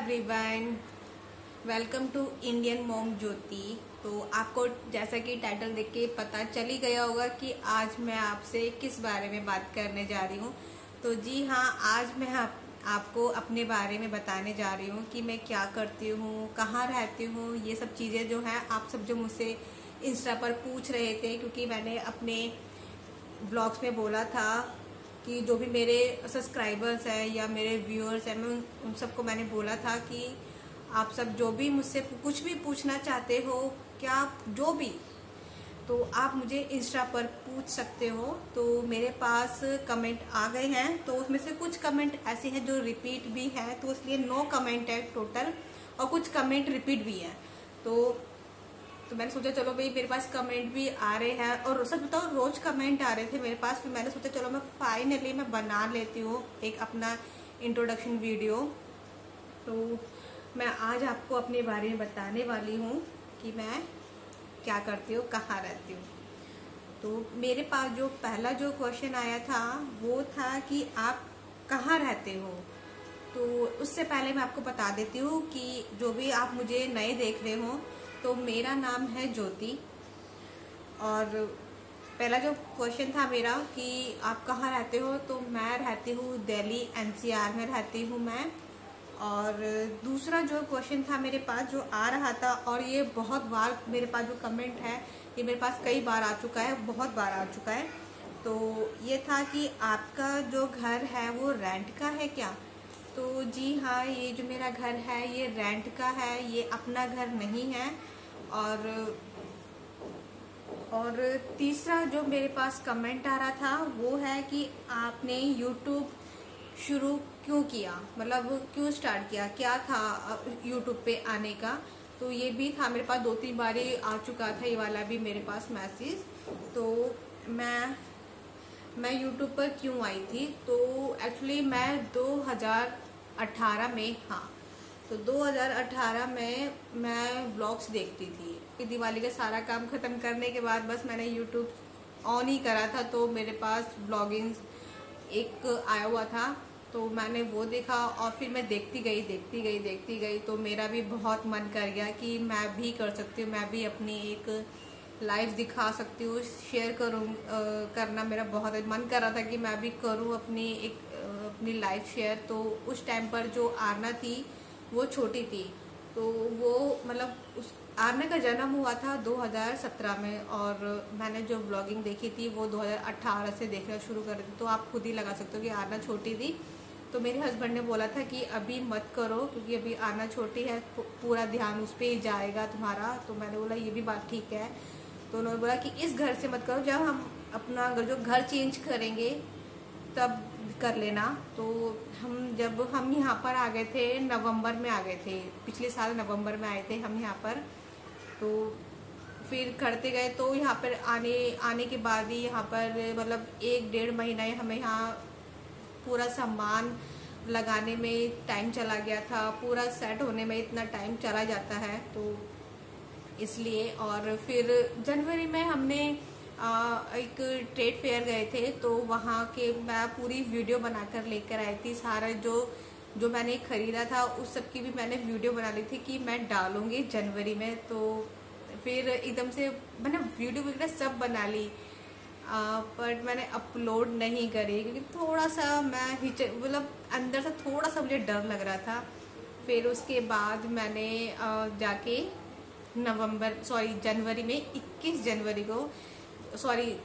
Everyone, welcome to Indian mom Jyoti. तो आपको जैसा कि टाइटल देख के पता चल ही गया होगा कि आज मैं आपसे किस बारे में बात करने जा रही हूँ। तो जी हाँ, आज मैं आपको अपने बारे में बताने जा रही हूँ कि मैं क्या करती हूँ, कहाँ रहती हूँ। ये सब चीज़ें जो हैं, आप सब जो मुझसे इंस्टा पर पूछ रहे थे, क्योंकि मैंने अपने ब्लॉग्स में बोला था कि जो भी मेरे सब्सक्राइबर्स हैं या मेरे व्यूअर्स हैं, मैं उन सबको मैंने बोला था कि आप सब जो भी मुझसे कुछ भी पूछना चाहते हो, क्या जो भी, तो आप मुझे इंस्टा पर पूछ सकते हो। तो मेरे पास कमेंट आ गए हैं, तो उसमें से कुछ कमेंट ऐसे हैं जो रिपीट भी है, तो इसलिए 9 कमेंट है टोटल, और कुछ कमेंट रिपीट भी है। तो मैंने सोचा चलो भाई, मेरे पास कमेंट भी आ रहे हैं और सच बताओ रोज कमेंट आ रहे थे मेरे पास। फिर मैंने सोचा चलो मैं फाइनली बना लेती हूँ एक अपना इंट्रोडक्शन वीडियो। तो मैं आज आपको अपने बारे में बताने वाली हूँ कि मैं क्या करती हूँ, कहाँ रहती हूँ। तो मेरे पास जो पहला जो क्वेश्चन आया था वो था कि आप कहाँ रहते हो। तो उससे पहले मैं आपको बता देती हूँ कि जो भी आप मुझे नए देख रहे हो, तो मेरा नाम है ज्योति। और पहला जो क्वेश्चन था मेरा कि आप कहाँ रहते हो, तो मैं रहती हूँ दिल्ली एनसीआर में रहती हूँ मैं। और दूसरा जो क्वेश्चन था मेरे पास जो आ रहा था, और ये बहुत बार मेरे पास जो कमेंट है ये मेरे पास कई बार आ चुका है, बहुत बार आ चुका है। तो ये था कि आपका जो घर है वो रेंट का है क्या। तो जी हाँ, ये जो मेरा घर है ये रेंट का है, ये अपना घर नहीं है। और तीसरा जो मेरे पास कमेंट आ रहा था वो है कि आपने यूट्यूब शुरू क्यों किया, मतलब क्यों स्टार्ट किया, क्या था यूट्यूब पे आने का। तो ये भी था मेरे पास, 2-3 बार आ चुका था ये वाला भी मेरे पास मैसेज। तो मैं यूट्यूब पर क्यों आई थी, तो एक्चुअली मैं 2018 में, हाँ, तो 2018 में मैं व्लॉग्स देखती थी कि दिवाली का सारा काम ख़त्म करने के बाद बस मैंने यूट्यूब ऑन ही करा था, तो मेरे पास व्लॉगिंग एक आया हुआ था। तो मैंने वो देखा और फिर मैं देखती गई, तो मेरा भी बहुत मन कर गया कि मैं भी कर सकती हूँ, मैं भी अपनी एक लाइफ दिखा सकती हूँ, शेयर करना मेरा बहुत मन कर रहा था कि मैं भी करूँ अपनी लाइफ शेयर। तो उस टाइम पर जो आरना थी वो छोटी थी, तो वो मतलब उस आरना का जन्म हुआ था 2017 में, और मैंने जो ब्लॉगिंग देखी थी वो 2018 से देखना शुरू कर दी। तो आप खुद ही लगा सकते हो कि आरना छोटी थी। तो मेरे हस्बैंड ने बोला था कि अभी मत करो, क्योंकि अभी आरना छोटी है, पूरा ध्यान उस पर ही जाएगा तुम्हारा। तो मैंने बोला ये भी बात ठीक है। तो उन्होंने बोला कि इस घर से मत करो, जब हम अपना जो घर चेंज करेंगे तब कर लेना। तो जब हम यहाँ पर आ गए थे, नवंबर में आ गए थे, पिछले साल नवंबर में आए थे हम यहाँ पर। तो फिर करते गए, तो यहाँ पर आने के बाद ही यहाँ पर मतलब 1-1.5 महीना हमें यहाँ पूरा सामान लगाने में टाइम चला गया था, पूरा सेट होने में इतना टाइम चला जाता है, तो इसलिए। और फिर जनवरी में हमने एक ट्रेड फेयर गए थे, तो वहाँ के मैं पूरी वीडियो बनाकर लेकर आई थी। सारा जो मैंने खरीदा था उस सब की भी मैंने वीडियो बना ली थी कि मैं डालूंगी जनवरी में। तो फिर एकदम से मैंने वीडियो वगैरह सब बना ली, पर मैंने अपलोड नहीं करी, क्योंकि थोड़ा सा मैं मतलब अंदर से थोड़ा सा मुझे डर लग रहा था। फिर उसके बाद मैंने जाके जनवरी में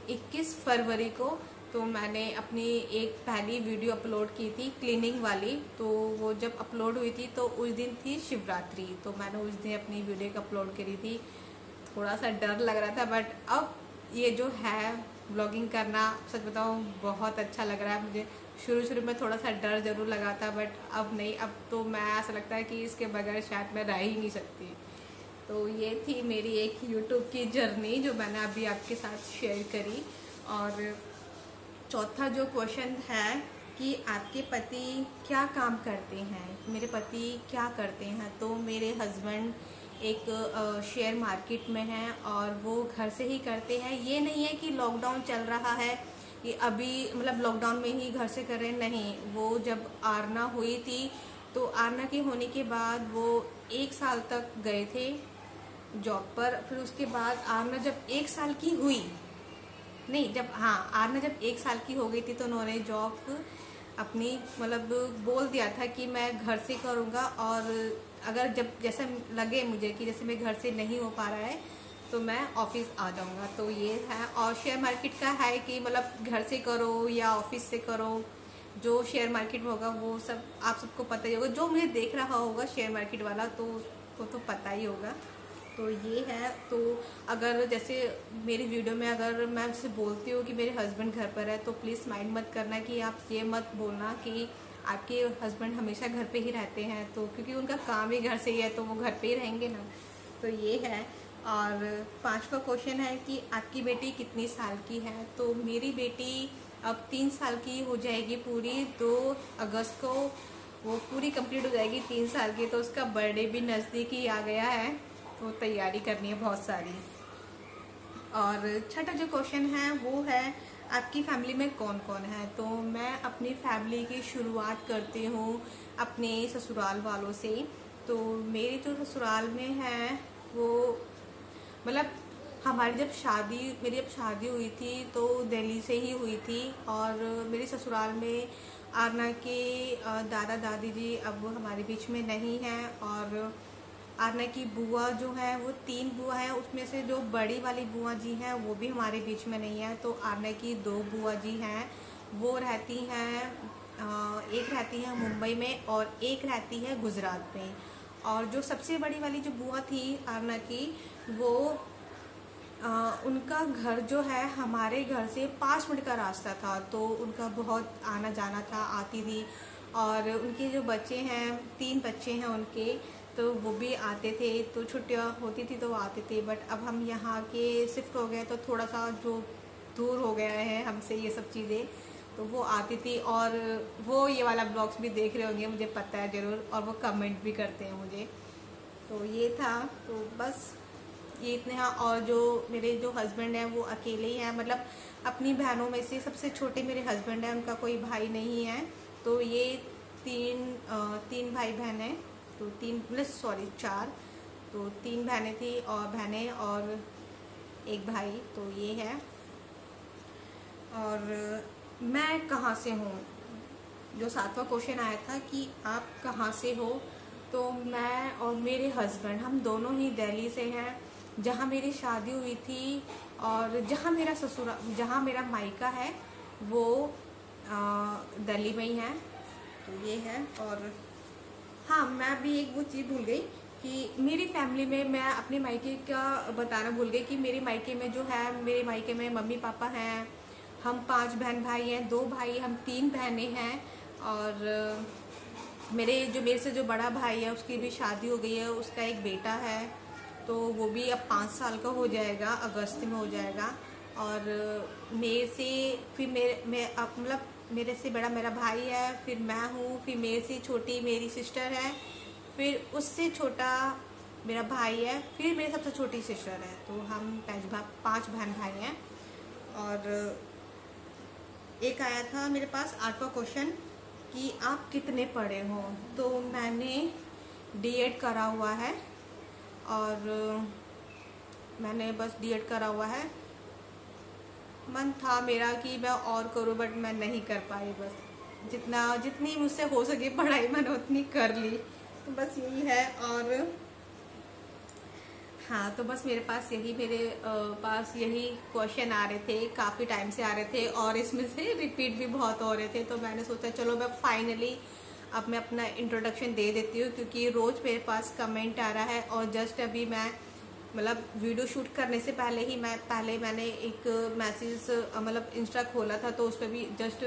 21 फरवरी को तो मैंने अपनी एक पहली वीडियो अपलोड की थी क्लीनिंग वाली। तो वो जब अपलोड हुई थी तो उस दिन थी शिवरात्रि, तो मैंने उस दिन अपनी वीडियो अपलोड करी थी। थोड़ा सा डर लग रहा था, बट अब ये जो है व्लॉगिंग करना, सच बताऊँ बहुत अच्छा लग रहा है मुझे। शुरू में थोड़ा सा डर जरूर लगा था, बट अब नहीं, अब तो मैं ऐसा लगता है कि इसके बगैर शायद मैं रह ही नहीं सकती। तो ये थी मेरी एक यूट्यूब की जर्नी जो मैंने अभी आपके साथ शेयर करी। और चौथा जो क्वेश्चन है कि आपके पति क्या काम करते हैं, मेरे पति क्या करते हैं। तो मेरे हस्बैंड एक शेयर मार्केट में हैं और वो घर से ही करते हैं। ये नहीं है कि लॉकडाउन चल रहा है कि अभी मतलब लॉकडाउन में ही घर से कर रहे हैं, नहीं। वो जब आरना हुई थी तो आरना के होने के बाद वो 1 साल तक गए थे जॉब पर। फिर उसके बाद आरना जब 1 साल की हुई, नहीं जब, हाँ आरना जब 1 साल की हो गई थी तो उन्होंने जॉब अपनी मतलब बोल दिया था कि मैं घर से करूँगा, और अगर जब जैसा लगे मुझे कि जैसे मैं घर से नहीं हो पा रहा है तो मैं ऑफिस आ जाऊँगा। तो ये है। और शेयर मार्केट का है कि मतलब घर से करो या ऑफिस से करो, जो शेयर मार्केट में होगा वो सब आप सबको पता ही होगा। जो मुझे देख रहा होगा शेयर मार्केट वाला तो उसको तो पता ही होगा। तो ये है। तो अगर जैसे मेरी वीडियो में अगर मैं आपसे बोलती हूँ कि मेरे हस्बैंड घर पर है, तो प्लीज़ माइंड मत करना कि आप ये मत बोलना कि आपके हस्बैंड हमेशा घर पे ही रहते हैं, तो क्योंकि उनका काम ही घर से ही है तो वो घर पे ही रहेंगे ना। तो ये है। और 5वां क्वेश्चन है कि आपकी बेटी कितनी साल की है। तो मेरी बेटी अब 3 साल की हो जाएगी पूरी, 2 अगस्त को वो पूरी कंप्लीट हो जाएगी 3 साल की। तो उसका बर्थडे भी नज़दीक ही आ गया है, तो तैयारी करनी है बहुत सारी। और छठा जो क्वेश्चन है वो है आपकी फैमिली में कौन कौन है। तो मैं अपनी फैमिली की शुरुआत करती हूँ अपने ससुराल वालों से। तो मेरी जो ससुराल में है वो मतलब मेरी जब शादी हुई थी तो दिल्ली से ही हुई थी। और मेरे ससुराल में आरना के दादा दादी जी अब हमारे बीच में नहीं हैं। और आरना की बुआ जो है वो 3 बुआ है, उसमें से जो बड़ी वाली बुआ जी हैं वो भी हमारे बीच में नहीं है। तो आरना की 2 बुआ जी हैं, वो रहती हैं एक रहती है मुंबई में और एक रहती है गुजरात में। और जो सबसे बड़ी वाली जो बुआ थी आरना की, वो उनका घर जो है हमारे घर से 5 मिनट का रास्ता था, तो उनका बहुत आना जाना था, आती थी। और उनके जो बच्चे हैं 3 बच्चे हैं उनके, तो वो भी आते थे। तो छुट्टियाँ होती थी तो वो आते थे। बट अब हम यहाँ के शिफ्ट हो गए तो थोड़ा सा जो दूर हो गया है हमसे ये सब चीज़ें, तो वो आती थी। और वो ये वाला ब्लॉग्स भी देख रहे होंगे, मुझे पता है ज़रूर, और वो कमेंट भी करते हैं मुझे। तो ये था। तो बस ये इतने हैं। और जो मेरे जो हस्बैंड हैं वो अकेले ही हैं, मतलब अपनी बहनों में से सबसे छोटे मेरे हस्बैंड हैं, उनका कोई भाई नहीं है। तो ये 3 भाई बहन हैं। तो 4, तो 3 बहनें थी और एक भाई। तो ये है। और मैं कहाँ से हूँ, जो 7वां क्वेश्चन आया था कि आप कहाँ से हो। तो मैं और मेरे हस्बैंड हम दोनों ही दिल्ली से हैं, जहाँ मेरी शादी हुई थी। और जहाँ मेरा मायका है वो दिल्ली में ही है। तो ये है। और हाँ, मैं भी एक वो चीज़ भूल गई कि मेरी फैमिली में मैं अपने मायके का बताना भूल गई कि मेरे मायके में जो है, मेरे मायके में मम्मी पापा हैं, हम 5 बहन भाई हैं, 2 भाई, हम 3 बहनें हैं। और मेरे से जो बड़ा भाई है उसकी भी शादी हो गई है, उसका एक बेटा है, तो वो भी अब 5 साल का हो जाएगा, अगस्त में हो जाएगा। और मेरे से फिर मतलब मेरे से बड़ा मेरा भाई है, फिर मैं हूँ, फिर मेरे से छोटी मेरी सिस्टर है, फिर उससे छोटा मेरा भाई है, फिर मेरी सबसे छोटी सिस्टर है। तो हम 5 बहन भाई हैं। और एक आया था मेरे पास 8वां क्वेश्चन कि आप कितने पढ़े हो। तो मैंने D.Ed करा हुआ है, और मैंने बस D.Ed करा हुआ है। मन था मेरा कि मैं और करूँ, बट मैं नहीं कर पाई। बस जितनी मुझसे हो सके पढ़ाई मैंने उतनी कर ली। तो बस यही है। और हाँ, तो बस मेरे पास यही क्वेश्चन आ रहे थे, काफ़ी टाइम से आ रहे थे, और इसमें से रिपीट भी बहुत हो रहे थे। तो मैंने सोचा चलो मैं फाइनली अब मैं अपना इंट्रोडक्शन दे देती हूँ, क्योंकि रोज़ मेरे पास कमेंट आ रहा है। और जस्ट अभी मैं मतलब वीडियो शूट करने से पहले मैंने एक मैसेज मतलब इंस्टा खोला था, तो उस पर भी जस्ट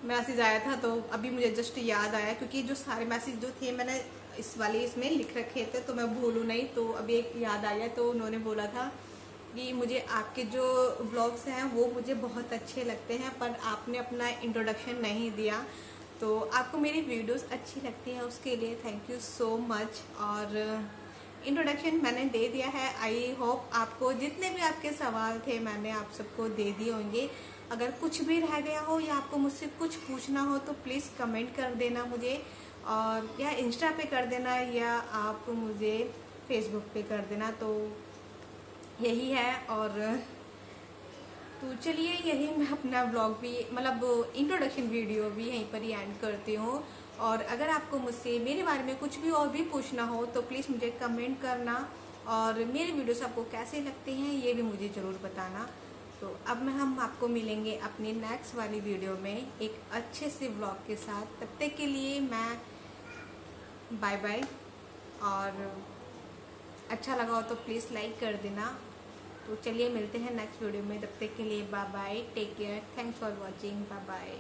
मैसेज आया था। तो अभी मुझे जस्ट याद आया, क्योंकि जो सारे मैसेज जो थे मैंने इसमें लिख रखे थे, तो मैं भूलूँ नहीं। तो अभी एक याद आया, तो उन्होंने बोला था कि मुझे आपके जो व्लॉग्स हैं वो मुझे बहुत अच्छे लगते हैं, पर आपने अपना इंट्रोडक्शन नहीं दिया। तो आपको मेरी वीडियोस अच्छी लगती हैं, उसके लिए थैंक यू सो मच। और इंट्रोडक्शन मैंने दे दिया है। आई होप आपको जितने भी आपके सवाल थे मैंने आप सबको दे दिए होंगे। अगर कुछ भी रह गया हो या आपको मुझसे कुछ पूछना हो तो प्लीज़ कमेंट कर देना मुझे। और या इंस्टा पे कर देना या आप मुझे फेसबुक पे कर देना, तो यही है। और तो चलिए यही मैं अपना ब्लॉग भी मतलब इंट्रोडक्शन वीडियो भी यहीं पर ही एंड करती हूँ। और अगर आपको मुझसे मेरे बारे में कुछ भी और भी पूछना हो तो प्लीज़ मुझे कमेंट करना, और मेरे वीडियोस आपको कैसे लगते हैं ये भी मुझे ज़रूर बताना। तो अब हम आपको मिलेंगे अपनी नेक्स्ट वाली वीडियो में एक अच्छे से व्लॉग के साथ। तब तक के लिए मैं बाय बाय, और अच्छा लगा हो तो प्लीज़ लाइक कर देना। तो चलिए मिलते हैं नेक्स्ट वीडियो में, तब तक के लिए bye bye, take care, thanks for watching, bye bye.